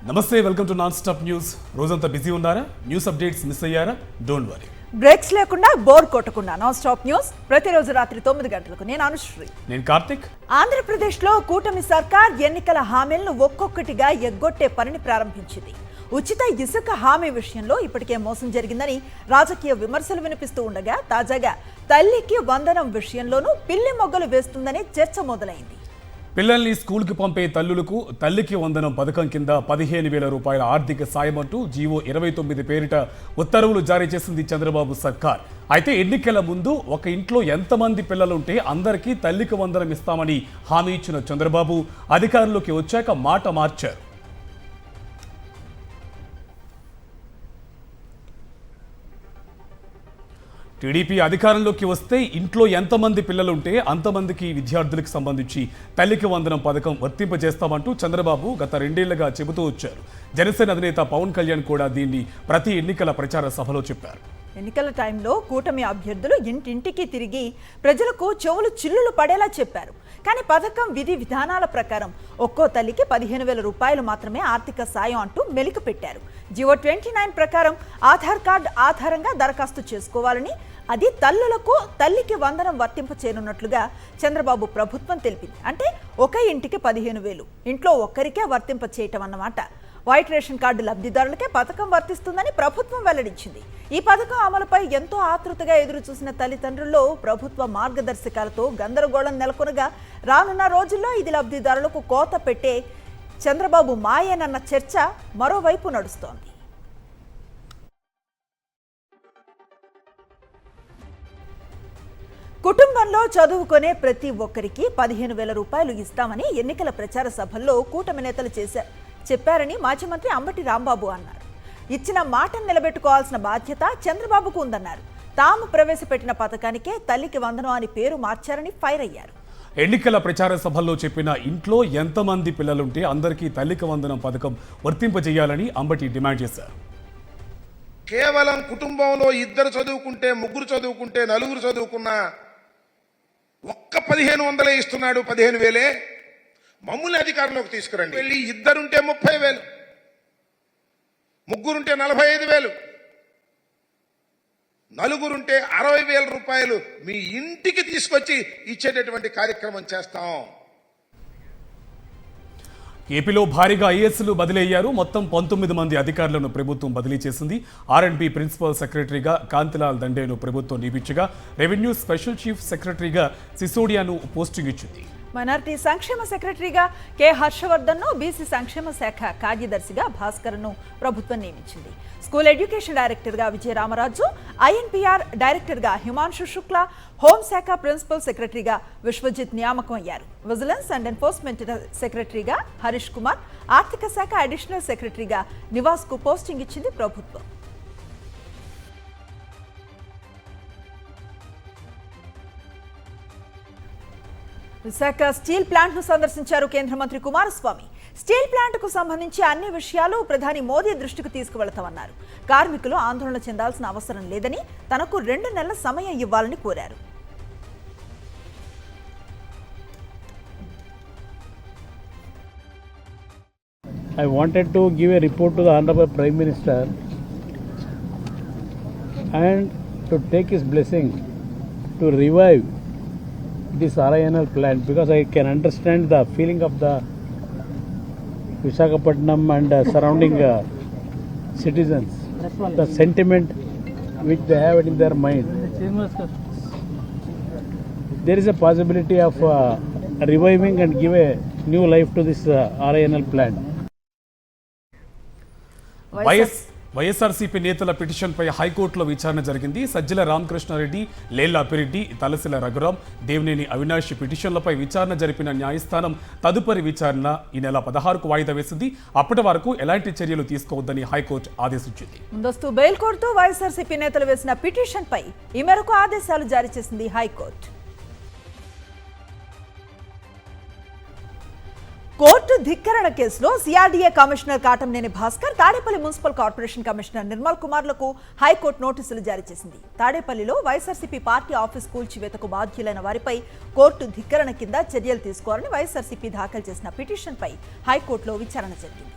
నమస్తే, welcome to non stop news. రోజంతా busy ఉన్నారా? న్యూస్ అప్డేట్స్ మిస్ అయ్యారా? Don't worry. బ్రేక్స్ లేకుండా బోర్ కొట్టకుండా నాన్ స్టాప్ న్యూస్ ప్రతిరోజు రాత్రి 9 గంటలకు. నేను అనుశ్రీ. నేను కార్తిక్. ఆంధ్రప్రదేశ్లో కూటమి సర్కార్ ఎన్నికల హామీలను ఒక్కొక్కటిగా ఎగ్గొట్టే పనిని ప్రారంభించింది. ఉచిత ఇసుక హామీ విషయంలో ఇప్పటికే మోసం జరిగిందని రాజకీయ విమర్శలు వినిపిస్తూ ఉండగా, తాజాగా తల్లికి వందనం విషయంలోనూ పిల్లి మొగ్గలు వేస్తుందని చర్చ మొదలైంది. పిల్లల్ని స్కూల్కి పంపే తల్లులకు తల్లికి వందనం పథకం కింద 15,000 రూపాయల ఆర్థిక సాయం అంటూ జీవో 29 పేరిట ఉత్తర్వులు జారీ చేసింది చంద్రబాబు సర్కార్. అయితే ఎన్నికల ముందు ఒక ఇంట్లో ఎంతమంది పిల్లలుంటే అందరికీ తల్లికి వందనం ఇస్తామని హామీ ఇచ్చిన చంద్రబాబు అధికారంలోకి వచ్చాక మాట మార్చారు. టీడీపీ అధికారంలోకి వస్తే ఇంట్లో ఎంతమంది పిల్లలుంటే అంతమందికి విద్యార్థులకు సంబంధించి తల్లికి వందనం పథకం వర్తింపజేస్తామంటూ చంద్రబాబు గత 2 ఏళ్లుగా చెబుతూ వచ్చారు. జనసేన అధినేత పవన్ కళ్యాణ్ కూడా దీన్ని ప్రతి ఎన్నికల ప్రచార సభలో చెప్పారు. ఎన్నికల టైంలో కూటమి అభ్యర్థులు ఇంటింటికి తిరిగి ప్రజలకు చెవులు చిల్లులు పడేలా చెప్పారు. కానీ పథకం విధి విధానాల ప్రకారం ఒక్కో తల్లికి 15,000 రూపాయలు మాత్రమే ఆర్థిక సాయం అంటూ మెలిక పెట్టారు. జీవో 29 ప్రకారం ఆధార్ కార్డు ఆధారంగా దరఖాస్తు చేసుకోవాలని, అది తల్లులకు తల్లికి వందనం వర్తింప చేయనున్నట్లుగా చంద్రబాబు ప్రభుత్వం తెలిపింది. అంటే ఒక ఇంటికి 15,000, ఇంట్లో ఒక్కరికే వర్తింప చేయటం అన్నమాట. వైట్ రేషన్ కార్డు లబ్ధిదారులకే పథకం వర్తిస్తుందని ప్రభుత్వం వెల్లడించింది. ఈ పథకం అమలుపై ఎంతో ఆతృతగా ఎదురు చూసిన తల్లిదండ్రుల్లో ప్రభుత్వ మార్గదర్శకాలతో గందరగోళం నెలకొనగా, రానున్న రోజుల్లో ఇది లబ్ధిదారులకు కోత పెట్టే చంద్రబాబు మాయేనన్న చర్చ మరోవైపు నడుస్తోంది. కుటుంబంలో చదువుకునే ప్రతి ఒక్కరికి 15,000 రూపాయలు ఇస్తామని ఎన్నికల ప్రచార సభల్లో కూటమి నేతలు చెప్పారని మాజీ మంత్రి అంబటి రాంబాబు అన్నారు. ఇచ్చిన మాటను నిలబెట్టుకోవాల్సిన బాధ్యత చంద్రబాబుకు ఉందన్నారు. తాము ప్రవేశపెట్టిన పథకానికే తల్లికి వందనం అని పేరు మార్చారని ఫైర్ అయ్యారు. ఎన్నికల ప్రచార సభల్లో చెప్పిన ఇంట్లో ఎంతమంది పిల్లలుంటే అందరికీ తల్లికి వందనం పథకం వర్తింపజేయాలని అంబటి డిమాండ్ చేశారు. కేవలం కుటుంబంలో 2 చదువుకుంటే, 3 చదువుకుంటే, 4 చదువుకున్నా ఒక్క 1,500 ఇస్తున్నాడు. 15,000 మమ్మల్ని అధికారంలోకి తీసుకురండి. వెళ్ళి 2 ఉంటే 30,000, 3 ఉంటే 45,000, 4 ఉంటే 60,000 రూపాయలు మీ ఇంటికి తీసుకొచ్చి ఇచ్చేటటువంటి కార్యక్రమం చేస్తాం. ఏపీలో భారీగా ఐఏఎస్లు బదిలీ అయ్యారు. మొత్తం 19 మంది అధికారులను ప్రభుత్వం బదిలీ చేసింది. R&B ప్రిన్సిపల్ సెక్రటరీగా కాంతిలాల్ దండేను ప్రభుత్వం నియమించగా, రెవెన్యూ స్పెషల్ చీఫ్ సెక్రటరీగా సిసోడియాను పోస్టింగ్ ఇచ్చింది. మైనారిటీ సంక్షేమ సెక్రటరీగా కె హర్షవర్ధన్ను, బీసీ సంక్షేమ శాఖ కార్యదర్శిగా భాస్కర్ను ప్రభుత్వం నియమించింది. స్కూల్ ఎడ్యుకేషన్ డైరెక్టర్గా విజయరామరాజు, INPR డైరెక్టర్గా హిమాంశు శుక్లా, హోంశాఖ ప్రిన్సిపల్ సెక్రటరీగా విశ్వజిత్ నియామకం అయ్యారు. విజిలెన్స్ అండ్ ఎన్ఫోర్స్మెంట్ సెక్రటరీగా హరీష్ కుమార్, ఆర్థిక శాఖ అడిషనల్ సెక్రటరీగా నివాస్కు పోస్టింగ్ ఇచ్చింది ప్రభుత్వం. విశాఖ స్టీల్ ప్లాంట్ను సందర్శించారు కేంద్ర మంత్రి కుమారస్వామి. స్టీల్ ప్లాంట్కు సంబంధించి అన్ని విషయాలు ప్రధాని మోదీ దృష్టికి తీసుకువెళతామన్నారు. కార్మికులు ఆందోళన చెందాల్సిన అవసరం లేదని, తనకు 2 నెలల సమయం ఇవ్వాలని కోరారు. I wanted to give a report to the Honorable Prime Minister and to take his blessing to revive this RINL plant, because I can understand the feeling of the Visakhapatnam and surrounding citizens, the sentiment which they have in their mind. There is a possibility of reviving and give a new life to this RINL plant. YSRCP నేతల పిటిషన్పై హైకోర్టులో విచారణ జరిగింది. సజ్జల రామకృష్ణారెడ్డి, లేళ్ల అప్పిరెడ్డి, తలసిల రఘురాం, దేవినేని అవినాష్ పిటిషన్లపై విచారణ జరిపిన న్యాయస్థానం తదుపరి విచారణ ఈ నెల 16కు వాయిదా వేసింది. అప్పటి వరకు ఎలాంటి చర్యలు తీసుకోవద్దని హైకోర్టు ఆదేశించింది. ముందస్తు బెయిల్ కోరుతూ వైఎస్ఆర్సీపీ నేతలు వేసిన పిటిషన్పై ఈ మేరకు ఆదేశాలు జారీ చేసింది హైకోర్టు. కోర్టు ధిక్కరణ కేసులో CRDA commissioner Katamneni Bhaskar, Tadepalli municipal corporation commissioner Nirmal కుమార్లకు హైకోర్టు నోటీసులు జారీ చేసింది. తాడేపల్లిలో వైఎస్ఆర్సీపీ పార్టీ ఆఫీస్ కూల్చివేతకు బాధ్యులైన వారిపై కోర్టు ధిక్కరణ కింద చర్యలు తీసుకోవాలని వైఎస్ఆర్సీపీ దాఖలు చేసిన పిటిషన్పై హైకోర్టులో విచారణ జరిగింది.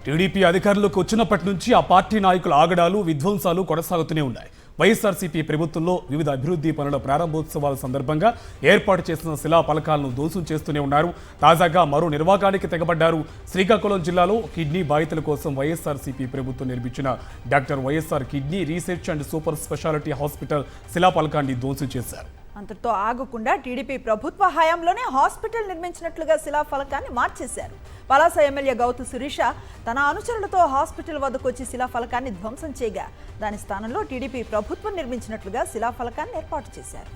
టీడీపీ అధికారంలోకి వచ్చినప్పటి నుంచి ఆ పార్టీ నాయకుల ఆగడాలు విధ్వంసాలు కొనసాగుతూనే ఉన్నాయి. వైఎస్ఆర్సీపీ ప్రభుత్వంలో వివిధ అభివృద్ధి పనుల ప్రారంభోత్సవాల సందర్భంగా ఏర్పాటు చేసిన శిలా ఫలకాలను ధ్వంసం చేస్తూనే ఉన్నారు. తాజాగా మరో నిర్వాకానికి తెగబడ్డారు. శ్రీకాకుళం జిల్లాలో కిడ్నీ బాధితుల కోసం వైఎస్ఆర్సీపీ ప్రభుత్వం నిర్మించిన doctor YSR kidney research and super speciality hospital శిలా ఫలకాన్ని ధ్వంసం చేశారు. అంతటితో ఆగకుండా టీడీపీ ప్రభుత్వ హయాంలోనే హాస్పిటల్ నిర్మించినట్లుగా శిలాఫలకాన్ని మార్చేశారు. పలాస ఎమ్మెల్యే గౌతు శిరీష తన అనుచరులతో హాస్పిటల్ వద్దకు వచ్చి శిలాఫలకాన్ని ధ్వంసం చేయగా దాని స్థానంలో టీడీపీ ప్రభుత్వం నిర్మించినట్లుగా శిలాఫలకాన్ని ఏర్పాటు చేశారు.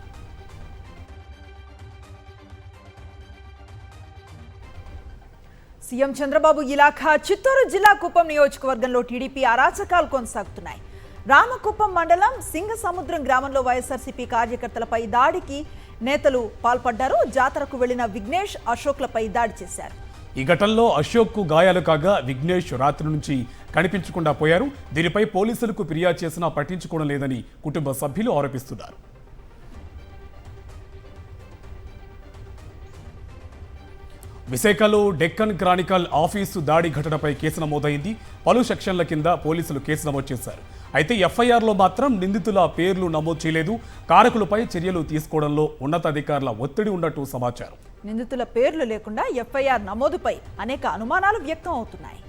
సీఎం చంద్రబాబు ఇలాఖా చిత్తూరు జిల్లా కుప్పం నియోజకవర్గంలో టీడీపీ అరాచకాలు కొనసాగుతున్నాయి. రామకుప్పం మండలం సింగసముద్రం గ్రామంలో వైఎస్ఆర్సీపీ కార్యకర్తలపై దాడికి నేతలు పాల్పడ్డారు. జాతరకు వెళ్లిన విఘ్నేష్, అశోక్లపై దాడి చేశారు. ఈ ఘటనలో అశోక్కు గాయాలు కాగా విఘ్నేష్ రాత్రి నుంచి కనిపించకుండా పోయారు. దీనిపై పోలీసులకు ఫిర్యాదు చేసినా పట్టించుకోవడం లేదని కుటుంబ సభ్యులు ఆరోపిస్తున్నారు. విశాఖలో డెక్కన్ క్రానికల్ ఆఫీసు దాడి ఘటనపై కేసు నమోదైంది. పలు సెక్షన్ల కింద పోలీసులు కేసు నమోదు చేశారు. అయితే ఎఫ్ఐఆర్లో మాత్రం నిందితుల పేర్లు నమోదు చేయలేదు. కారకులపై చర్యలు తీసుకోవడంలో ఉన్నతాధికారుల ఒత్తిడి ఉన్నట్టు సమాచారం. నిందితుల పేర్లు లేకుండా ఎఫ్ఐఆర్ నమోదుపై అనేక అనుమానాలు వ్యక్తం అవుతున్నాయి.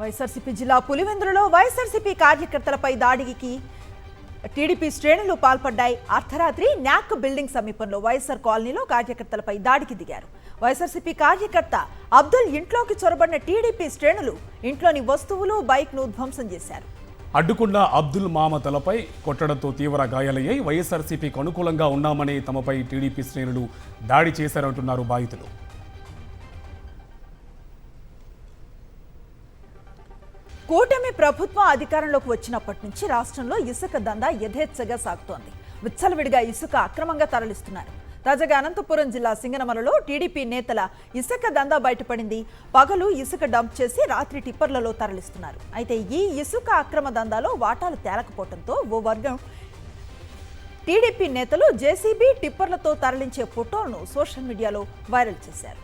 వైఎస్ఆర్సీపీ జిల్లా పులివెందులలో వైఎస్ఆర్సీపీ కార్యకర్తలపై దాడికి టీడీపీ శ్రేణులు పాల్పడ్డాయి. అర్ధరాత్రి న్యాక్ బిల్డింగ్ సమీపంలో వైఎస్ఆర్ కాలనీలో కార్యకర్తలపై దాడికి దిగారు. వైఎస్ఆర్సీపీ కార్యకర్త అబ్దుల్ ఇంట్లోకి చొరబడిన టీడీపీ శ్రేణులు ఇంట్లోని వస్తువులు, బైక్ను ధ్వంసం చేశారు. అడ్డుకున్న అబ్దుల్ మామ తలపై కొట్టడంతో తీవ్ర గాయాలయ్యాయి. వైఎస్ఆర్సీపీకి అనుకూలంగా ఉన్నామని తమపై టీడీపీ శ్రేణులు దాడి చేశారంటున్నారు బాధితులు. కూటమి ప్రభుత్వం అధికారంలోకి వచ్చినప్పటి నుంచి రాష్ట్రంలో ఇసుక దందా యథేచ్ఛగా సాగుతోంది. విచ్చలవిడిగా ఇసుక అక్రమంగా తరలిస్తున్నారు. తాజాగా అనంతపురం జిల్లా సింగనమలలో టీడీపీ నేతల ఇసుక దందా బయటపడింది. పగలు ఇసుక డంప్ చేసి రాత్రి టిప్పర్లలో తరలిస్తున్నారు. అయితే ఈ ఇసుక అక్రమ దందాలో వాటాలు తేలకపోవడంతో ఓ వర్గం టీడీపీ నేతలు జేసీబీ, టిప్పర్లతో తరలించే ఫోటోలను సోషల్ మీడియాలో వైరల్ చేశారు.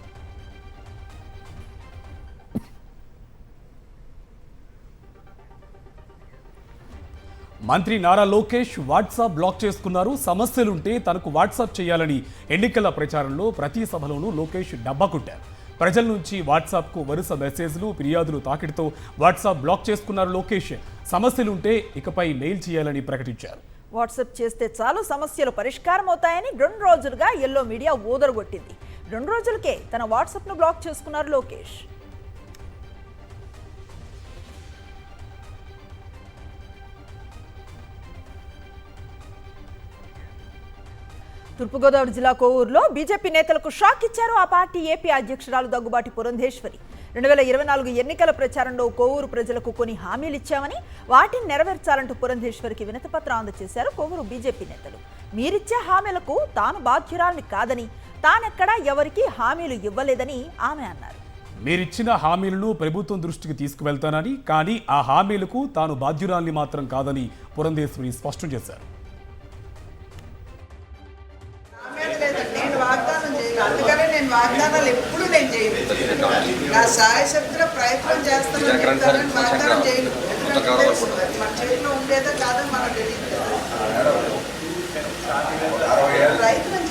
మంత్రి నారా లోకేష్ వాట్సాప్ బ్లాక్ చేసుకున్నారు. సమస్యలుంటే తనకు వాట్సాప్ చేయాలని ఎన్నికల ప్రచారంలో ప్రతి సభలోనూ లోకేష్ డబ్బా కొట్టారు. ప్రజల నుంచి వాట్సాప్కు వరుస మెసేజ్లు, ఫిర్యాదులు తాకిడితో వాట్సాప్ బ్లాక్ చేసుకున్నారు లోకేష్. సమస్యలుంటే ఇకపై మెయిల్ చేయాలని ప్రకటించారు. వాట్సాప్ చేస్తే చాలు సమస్యలు పరిష్కారం అవుతాయని 2 రోజులుగా ఎల్లో మీడియా ఊదరగొట్టింది. 2 రోజులకే తన వాట్సాప్ను బ్లాక్ చేసుకున్నారు లోకేష్. తూర్పుగోదావరి జిల్లా కోవూరులో బీజేపీ నేతలకు షాక్ ఇచ్చారు ఆ పార్టీ ఏపీ అధ్యక్షురాలు దగ్గుబాటి పురంధేశ్వరి. 2024 ఎన్నికల ప్రచారంలో కోవూరు ప్రజలకు కొన్ని హామీలు ఇచ్చామని, వాటిని నెరవేర్చాలంటూ పురంధేశ్వరికి వినతిపత్రం అందజేశారు కోవూరు బీజేపీ నేతలు. మీరిచ్చే హామీలకు తాను బాధ్యురాల్ని కాదని, తానెక్కడా ఎవరికి హామీలు ఇవ్వలేదని ఆమె అన్నారు. మీరిచ్చిన హామీలను ప్రభుత్వం దృష్టికి తీసుకువెళ్తానని, కానీ ఆ హామీలకు తాను బాధ్యురాల్ని మాత్రం కాదని పురంధేశ్వరి స్పష్టం చేశారు. అందుకనే నేను వాగ్దానాలు ఎప్పుడు నేను చేయను. నా సాయశక్తిలో ప్రయత్నం చేస్తాను, వాగ్దానం చేయను. ఎందుకంటే మన చేతిలో ఉండేదో కాదని మనం తెలియదు. ప్రయత్నం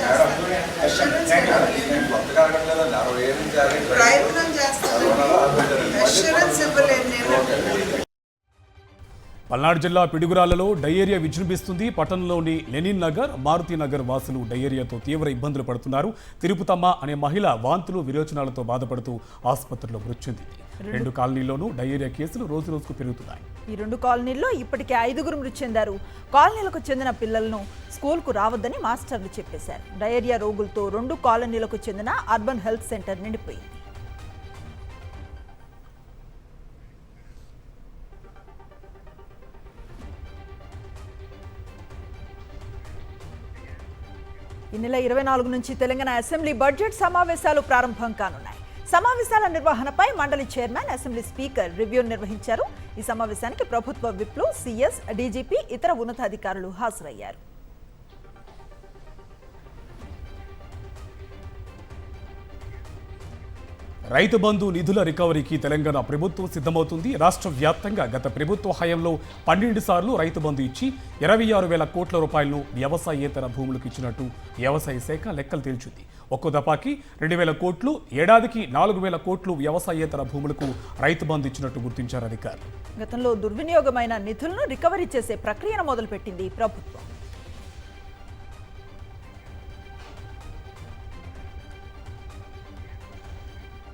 చేస్తాను, అష్యూరెన్స్ ఇవ్వలేను నేను. పల్నాడు జిల్లా పిడుగురాళ్లలో డయేరియా విజృంభిస్తుంది. పట్టణంలోని లెనిన్ నగర్, మారుతి నగర్ వాసులు డయేరియాతో తీవ్ర ఇబ్బందులు పడుతున్నారు. తిరుపతమ్మ అనే మహిళ వాంతులు, విరోచనాలతో బాధపడుతూ ఆసుపత్రిలో మృతి చెందింది. 2 కాలనీల్లోనూ డయేరియా కేసులు రోజు రోజుకు పెరుగుతున్నాయి. ఈ 2 కాలనీల్లో ఇప్పటికే 5 మృతి చెందారు. కాలనీలకు చెందిన పిల్లలను స్కూల్కు రావద్దని మాస్టర్లు చెప్పేశారు. డయేరియా రోగులతో 2 కాలనీలకు చెందిన అర్బన్ హెల్త్ సెంటర్ నిండిపోయింది. ఈ నెల 24 నుంచి తెలంగాణ అసెంబ్లీ బడ్జెట్ సమావేశాలు ప్రారంభం కానున్నాయి. సమావేశాల నిర్వహణపై మండలి చైర్మన్, అసెంబ్లీ స్పీకర్ రివ్యూ నిర్వహించారు. ఈ సమావేశానికి ప్రభుత్వ విప్లు, సీఎస్, డీజీపీ, ఇతర ఉన్నతాధికారులు హాజరయ్యారు. రైతు బంధు నిధుల రికవరీకి తెలంగాణ ప్రభుత్వం సిద్ధమవుతుంది. రాష్ట్ర వ్యాప్తంగా గత ప్రభుత్వ హయాంలో 12 సార్లు రైతు బంధు ఇచ్చి 26,000 కోట్ల రూపాయలను వ్యవసాయేతర భూములకు ఇచ్చినట్టు వ్యవసాయ శాఖ లెక్కలు తేల్చింది. ఒక్కో దఫాకి 2,000 కోట్లు, ఏడాదికి 4,000 కోట్లు వ్యవసాయేతర భూములకు రైతు బంధు ఇచ్చినట్టు గుర్తించారు అధికారులు. గతంలో దుర్వినియోగమైన నిధులను రికవరీ చేసే ప్రక్రియను మొదలుపెట్టింది ప్రభుత్వం.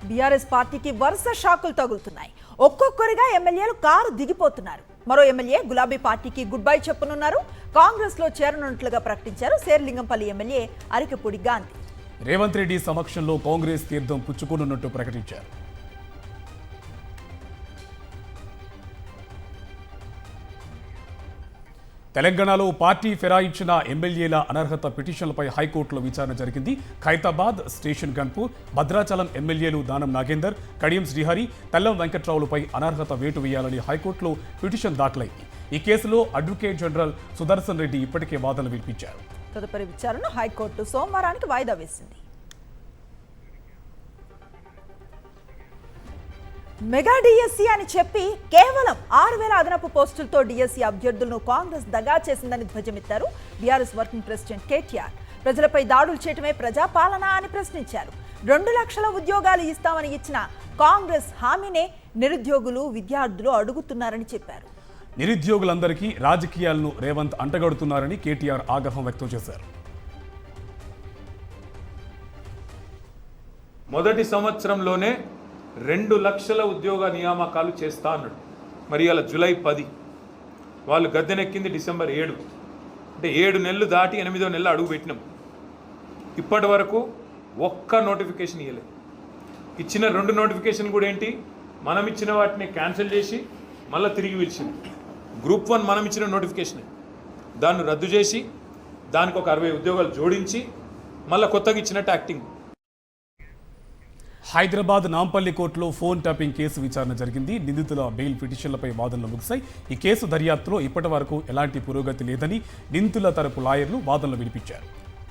బీఆర్ఎస్ పార్టీకి వరుస షాకులు తగులుతున్నాయి. ఒక్కొక్కరిగా ఎమ్మెల్యేలు కారు దిగిపోతున్నారు. మరో ఎమ్మెల్యే గులాబీ పార్టీకి గుడ్ బై చెప్పనున్నారు. కాంగ్రెస్ లో చేరనున్నట్లుగా ప్రకటించారు శేర్లింగంపల్లి ఎమ్మెల్యే అరికపూడి గాంధీ. రేవంత్ రెడ్డి సమక్షంలో కాంగ్రెస్ తీర్థం పుచ్చుకోనున్నట్టు ప్రకటించారు. తెలంగాణలో పార్టీ ఫిరాయించిన ఎమ్మెల్యేల అనర్హత పిటిషన్లపై హైకోర్టులో విచారణ జరిగింది. ఖైతాబాద్, స్టేషన్ గన్పూర్, భద్రాచలం ఎమ్మెల్యేలు దానం నాగేందర్, కడియం శ్రీహరి, తెల్లం వెంకట్రావులపై అనర్హత వేటు వేయాలని హైకోర్టులో పిటిషన్ దాఖలైంది. ఈ కేసులో అడ్వకేట్ జనరల్ సుదర్శన్ రెడ్డి ఇప్పటికే వాదనలు వినిపించారు. తదుపరి విచారణను హైకోర్టు సోమవారానికి వాయిదా వేసింది. మెగా డిఎస్సీ అని చెప్పి కేవలం 6,000 అదనపు పోస్టులతో డిఎస్సీ అభ్యర్థులను కాంగ్రెస్ దగా చేసిందని ధ్వజమెత్తారు బీఆర్ఎస్ వర్కింగ్ ప్రెసిడెంట్ కేటీఆర్. ప్రజలపై దాడులు చేయటమే ప్రజాపాలన అని ప్రశ్నించారు. 2 లక్షల ఉద్యోగాలు ఇస్తామని ఇచ్చిన కాంగ్రెస్ హామీనే నిరుద్యోగులు, విద్యార్థులు అడుగుతున్నారని చెప్పారు. నిరుద్యోగులందరికీ రాజకీయాలను రేవంత్ అంటగడుతున్నారని కేటీఆర్ ఆగ్రహం వ్యక్తం చేశారు. మొదటి సంవత్సరంలోనే 2 లక్షల ఉద్యోగ నియామకాలు చేస్తా అన్నాడు. మరి అలా జూలై 10 వాళ్ళు గద్దెనెక్కింది డిసెంబర్ 7. అంటే 7 నెలలు దాటి 8వ నెల అడుగు పెట్టినాం. ఇప్పటి వరకు ఒక్క నోటిఫికేషన్ ఇవ్వలేదు. ఇచ్చిన 2 నోటిఫికేషన్ కూడా ఏంటి, మనం ఇచ్చిన వాటిని క్యాన్సిల్ చేసి మళ్ళీ తిరిగి పిలిచింది. గ్రూప్ 1 మనం ఇచ్చిన నోటిఫికేషన్ దాన్ని రద్దు చేసి దానికి ఒక 60 ఉద్యోగాలు జోడించి మళ్ళీ కొత్తగా ఇచ్చినట్టు యాక్టింగ్. హైదరాబాద్ నాంపల్లి కోర్టులో ఫోన్ ట్యాపింగ్ కేసు విచారణ జరిగింది. నిందితుల బెయిల్ పిటిషన్లపై వాదనలు ముగిశాయి. ఈ కేసు దర్యాప్తులో ఇప్పటి వరకు ఎలాంటి పురోగతి లేదని నిందితుల తరపు లాయర్లు వాదనలు వినిపించారు.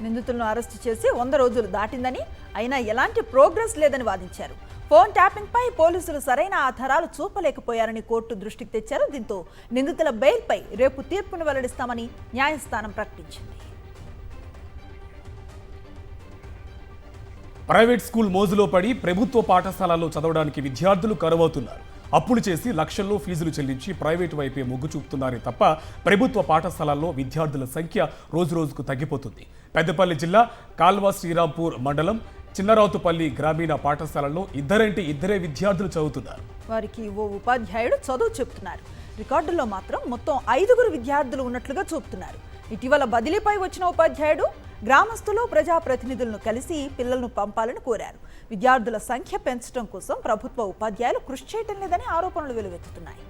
నిందితులను అరెస్టు చేసి 100 రోజులు దాటిందని, అయినా ఎలాంటి ప్రోగ్రెస్ లేదని వాదించారు. ఫోన్ ట్యాపింగ్ పై పోలీసులు సరైన ఆధారాలు చూపలేకపోయారని కోర్టు దృష్టికి తెచ్చారు. దీంతో నిందితుల బెయిల్పై రేపు తీర్పును వెల్లడిస్తామని న్యాయస్థానం ప్రకటించింది. ప్రైవేట్ స్కూల్ మోజులో పడి ప్రభుత్వ పాఠశాలల్లో చదవడానికి విద్యార్థులు కరువవుతున్నారు. అప్పులు చేసి లక్షల్లో ఫీజులు చెల్లించి ప్రైవేటు వైపే మొగ్గు చూపుతున్నారే తప్ప ప్రభుత్వ పాఠశాలల్లో విద్యార్థుల సంఖ్య రోజురోజుకు తగ్గిపోతుంది. పెద్దపల్లి జిల్లా కాల్వ శ్రీరాంపూర్ మండలం చిన్నరావుతుపల్లి గ్రామీణ పాఠశాలలో ఇద్దరే విద్యార్థులు చదువుతున్నారు. వారికి ఓ ఉపాధ్యాయుడు చదువు చెప్తున్నారు. రికార్డుల్లో మాత్రం మొత్తం 5 విద్యార్థులు ఉన్నట్లుగా చూపుతున్నారు. ఇటీవల బదిలీపై వచ్చిన ఉపాధ్యాయుడు గ్రామస్తులు, ప్రజాప్రతినిధులను కలిసి పిల్లలను పంపాలని కోరారు. విద్యార్థుల సంఖ్య పెంచడం కోసం ప్రభుత్వ ఉపాధ్యాయులు కృషి చేయటం లేదని ఆరోపణలు వెలువెత్తుతున్నాయి.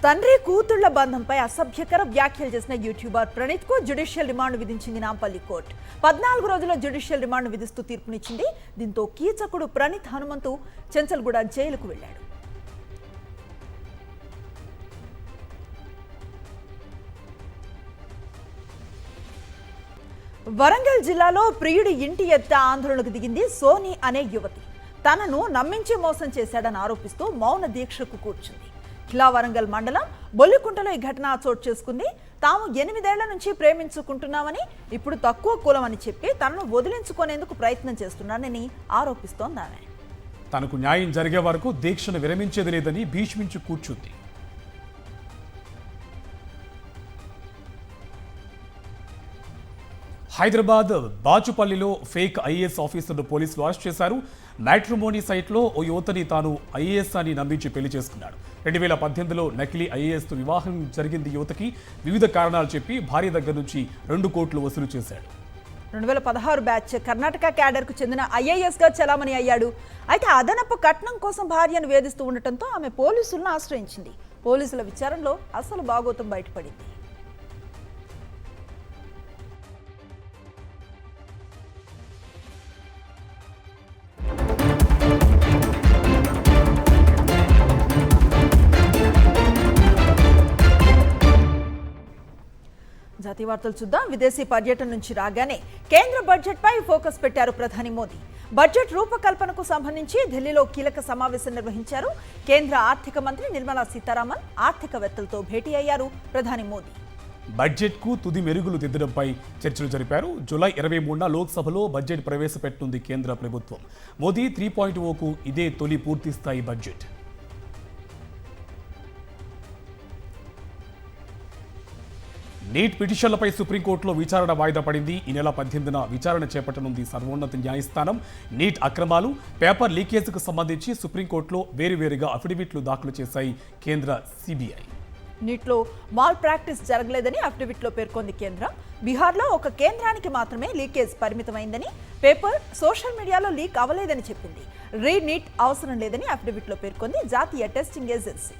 తండ్రి కూతుళ్ల బంధంపై అసభ్యకర వ్యాఖ్యలు చేసిన యూట్యూబర్ ప్రణీత్ కు జ్యుడిషియల్ రిమాండ్ విధించింది నాంపల్లి కోర్టు. 14 రోజుల జ్యుడిషియల్ రిమాండ్ విధిస్తూ తీర్పునిచ్చింది. దీంతో కీచకుడు ప్రణీత్ హనుమంతు చెంచల్గూడ జైలుకు వెళ్లాడు. వరంగల్ జిల్లాలో ప్రియుడి ఇంటి ఎద్ద ఆందోళనకు దిగింది సోని అనే యువతి. తనను నమ్మించి మోసం చేశాడని ఆరోపిస్తూ మౌన దీక్షకు కూర్చుంది. ఖిలా వరంగల్ మండలం బొల్లికుంటలో ఈ ఘటన చోటు చేసుకుంది. తాము 8 ఏళ్ల నుంచి ప్రేమించుకుంటున్నామని, ఇప్పుడు తక్కువ కులమని చెప్పి తనను వదిలించుకునేందుకు ప్రయత్నం చేస్తున్నానని ఆరోపిస్తోంది ఆమె. తనకు న్యాయం జరిగే వరకు దీక్షను విరమించేది లేదని భీష్మించి కూర్చుంది. హైదరాబాద్ బాచుపల్లిలో ఫేక్ ఐఏఎస్ ఆఫీసర్ను పోలీసులు అరెస్ట్ చేశారు. మ్యాట్రిమోనీ సైట్లో ఓ యువతని తాను ఐఏఎస్ అని నమ్మించి పెళ్లి చేసుకున్నాడు. 2018లో నకిలీ ఐఏఎస్తో వివాహం జరిగింది. యువతకి వివిధ కారణాలు చెప్పి భార్య దగ్గర నుంచి 2 కోట్లు వసూలు చేశాడు. 2016 బ్యాచ్ కర్ణాటక క్యాడర్కు చెందిన ఐఏఎస్గా చలామణి అయ్యాడు. అయితే అదనపు కట్నం కోసం భార్యను వేధిస్తూ ఉండటంతో ఆమె పోలీసులను ఆశ్రయించింది. పోలీసుల విచారణలో అసలు బాగోతం బయటపడింది. జాతీయ జాతీయ వార్తలు చూద్దాం. విదేశీ పర్యటన నుంచి రాగానే కేంద్ర బడ్జెట్ పై ఫోకస్ పెట్టారు ప్రధాని మోదీ. బడ్జెట్ రూపకల్పనకు సంబంధించి ఢిల్లీలో కీలక సమావేశం నిర్వహించారు. కేంద్ర ఆర్థిక మంత్రి నిర్మలా సీతారామన్ ఆర్థికవేత్తలతో భేటీ అయ్యారు ప్రధాని మోదీ. బడ్జెట్కు తుది మెరుగులు దిద్దడంపై చర్చలు జరిపారు. జూలై 23న లోక్సభలో బడ్జెట్ ప్రవేశపెట్టనుంది కేంద్ర ప్రభుత్వం. మోదీ 3.0కు ఇదే తొలి పూర్తిస్థాయి బడ్జెట్. నీట్ పిటిషన్లపై సుప్రీంకోర్టులో విచారణ వాయిదా పడింది. ఈ నెల 18న విచారణ చేపట్టనుంది సర్వోన్నత న్యాయస్థానం. నీట్ అక్రమాలు, పేపర్ లీకేజ్కు సంబంధించి సుప్రీంకోర్టులో వేరువేరుగా అఫిడవిట్లు దాఖలు చేశాయి కేంద్ర సిబిఐ. నీట్లో మాల్ ప్రాక్టీస్ జరగలేదని అఫిడవిట్లో పేర్కొంది కేంద్రం. బీహార్లో ఒక కేంద్రానికి మాత్రమే లీకేజ్ పరిమితమైందని, పేపర్ సోషల్ మీడియాలో లీక్ అవ్వలేదని చెప్పింది. రీ నీట్ అవసరం లేదని అఫిడవిట్లో పేర్కొంది జాతీయ టెస్టింగ్ ఏజెన్సీ.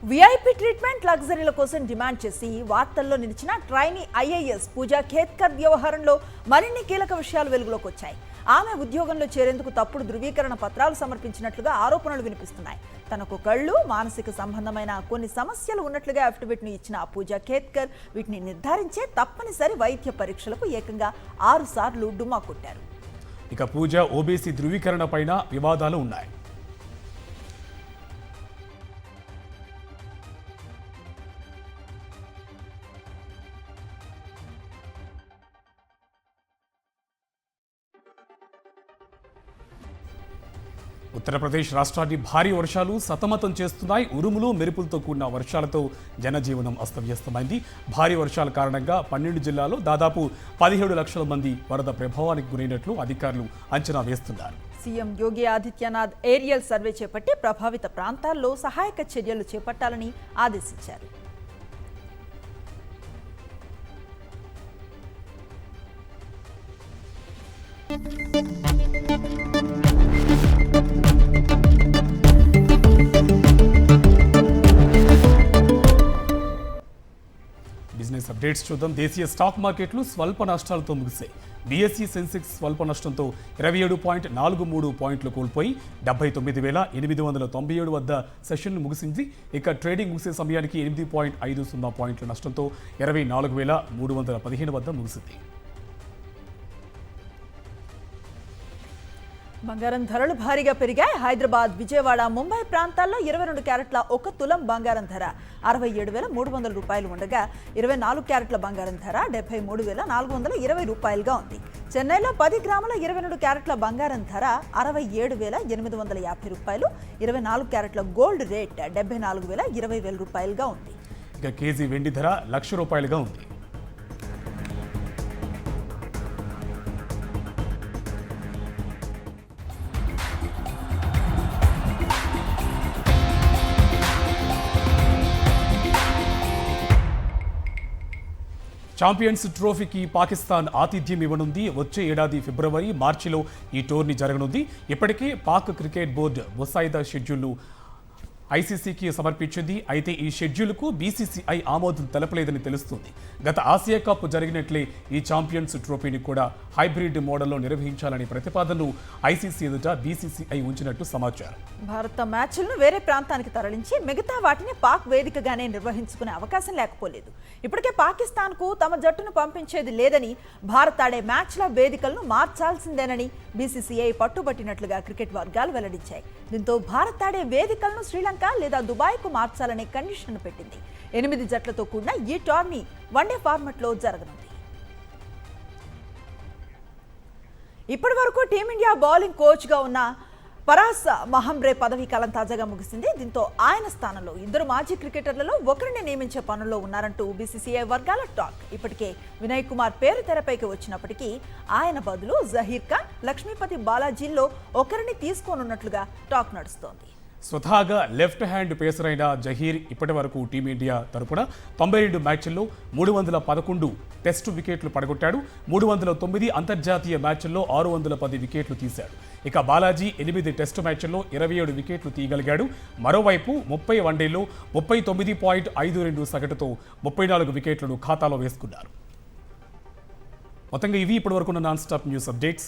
వీఐపీ ట్రీట్మెంట్, లగ్జరీల కోసం డిమాండ్ చేసి వార్తల్లో నిలిచిన ట్రైనీ ఐఏఎస్ పూజా ఖేత్కర్ వ్యవహారంలో మరిన్ని కీలక విషయాలు వెలుగులోకి వచ్చాయి. ఆమె ఉద్యోగంలో చేరేందుకు తప్పుడు ధృవీకరణ పత్రాలు సమర్పించినట్లుగా ఆరోపణలు వినిపిస్తున్నాయి. తనకు కళ్ళు, మానసిక సంబంధమైన కొన్ని సమస్యలు ఉన్నట్లుగా అఫిడవిట్ను ఇచ్చిన పూజా ఖేత్కర్ వీటిని నిర్ధారించే తప్పనిసరి వైద్య పరీక్షలకు ఏకంగా 6 సార్లు డుమ్మా కొట్టారు. ఇక పూజ ఓబీసీ ధృవీకరణ పైన వివాదాలు ఉన్నాయి. ఉత్తరప్రదేశ్ రాష్ట్రాన్ని భారీ వర్షాలు సతమతం చేస్తున్నాయి. ఉరుములు, మెరుపులతో కూడిన వర్షాలతో జనజీవనం అస్తవ్యస్తమైంది. భారీ వర్షాల కారణంగా 12 జిల్లాల్లో దాదాపు 17 లక్షల మంది వరద ప్రభావానికి గురైనట్లు అధికారులు అంచనా వేస్తున్నారు. CM Yogi Adityanath aerial survey చేపట్టి ప్రభావిత ప్రాంతాల్లో సహాయక చర్యలు చేపట్టాలని ఆదేశించారు. బిజినెస్ అప్డేట్స్ చూద్దాం. దేశీయ స్టాక్ మార్కెట్లు స్వల్ప నష్టాలతో ముగిశాయి. బీఎస్ఈ సెన్సెక్స్ స్వల్ప నష్టంతో 27.43 పాయింట్లు కోల్పోయి 79,897 వద్ద సెషన్ ముగిసింది. ఇక ట్రేడింగ్ ముగిసే సమయానికి 8.50 పాయింట్ల నష్టంతో 24,315 వద్ద ముగిసింది. బంగారం ధరలు భారీగా పెరిగాయి. హైదరాబాద్, విజయవాడ, ముంబై ప్రాంతాల్లో 22 క్యారెట్ల 1 తులం బంగారం ధర 67,300 రూపాయలు ఉండగా 24 క్యారెట్ల బంగారం ధర 73,420 రూపాయలుగా ఉంది. చెన్నైలో 10 గ్రాముల 22 క్యారెట్ల బంగారం ధర 67,850 రూపాయలు. 24 క్యారెట్ల గోల్డ్ రేట్ 74,20 రూపాయలుగా ఉంది. ఇక కేజీ వెండి ధర ₹1,00,000గా ఉంది. ఛాంపియన్స్ ట్రోఫీకి పాకిస్తాన్ ఆతిథ్యం ఇవ్వనుంది. వచ్చే ఏడాది ఫిబ్రవరి, మార్చిలో ఈ టోర్నీ జరగనుంది. ఇప్పటికే పాక్ క్రికెట్ బోర్డు ముసాయిదా షెడ్యూల్ను ఐసీసీకి సమర్పించింది. అయితే ఈ షెడ్యూల్కు బీసీసీఐ ఆమోదం తెలపలేదని తెలుస్తుంది. గత ఆసియా కప్ జరిగినట్లే ఈ ఛాంపియన్స్ ట్రోఫీని కూడా హైబ్రిడ్ మోడల్లో నిర్వహించాలని ప్రతిపాదనను ఐసీసీ ఎదుట బీసీసీఐ ఉంచినట్టు సమాచారం. భారత మ్యాచ్లను వేరే ప్రాంతానికి తరలించి మిగతా వాటిని పాక్ వేదికగానే నిర్వహించుకునే అవకాశం లేకపోలేదు. ఇప్పటికే పాకిస్తాన్కు తమ జట్టును పంపించేది లేదని, భారత్ ఆడే మ్యాచ్ల వేదికలను మార్చాల్సిందేనని బీసీసీఐ పట్టుబట్టినట్లుగా క్రికెట్ వర్గాలు వెల్లడించాయి. దీంతో భారత్ ఆడే వేదికలను శ్రీలంక లేదా దుబాయ్కు మార్చాలనే కండిషన్ పెట్టింది. 8 జట్లతో కూడిన ఈ టోర్నీ వన్డే ఫార్మాట్లో జరగనుంది. ఇప్పటి వరకు టీమిండియా బౌలింగ్ కోచ్గా ఉన్న పరాస్ మహంబ్రే పదవీ కాలం తాజాగా ముగిసింది. దీంతో ఆయన స్థానంలో 2 మాజీ క్రికెటర్లలో ఒకరిని నియమించే పనుల్లో ఉన్నారంటూ బీసీసీఐ వర్గాల టాక్. ఇప్పటికే వినయ్ కుమార్ పేరు తెరపైకి వచ్చినప్పటికీ ఆయన బదులు జహీర్ ఖాన్, లక్ష్మీపతి బాలాజీల్లో ఒకరిని తీసుకోనున్నట్లుగా టాక్ నడుస్తోంది. స్వతహాగా లెఫ్ట్ హ్యాండ్ పేసర్ అయిన జహీర్ ఇప్పటి వరకు టీమిండియా తరపున 92 మ్యాచ్ల్లో 311 టెస్టు వికెట్లు పడగొట్టాడు. 309 అంతర్జాతీయ మ్యాచ్ల్లో 610 వికెట్లు తీశాడు. ఇక బాలాజీ 8 టెస్టు మ్యాచ్ల్లో 27 వికెట్లు తీయగలిగాడు. మరోవైపు 30 వన్డేల్లో 39.52 సగటుతో 34 వికెట్లను ఖాతాలో వేసుకున్నారు. మొత్తంగా ఇవి ఇప్పటివరకు నాన్ స్టాప్ న్యూస్ అప్డేట్స్.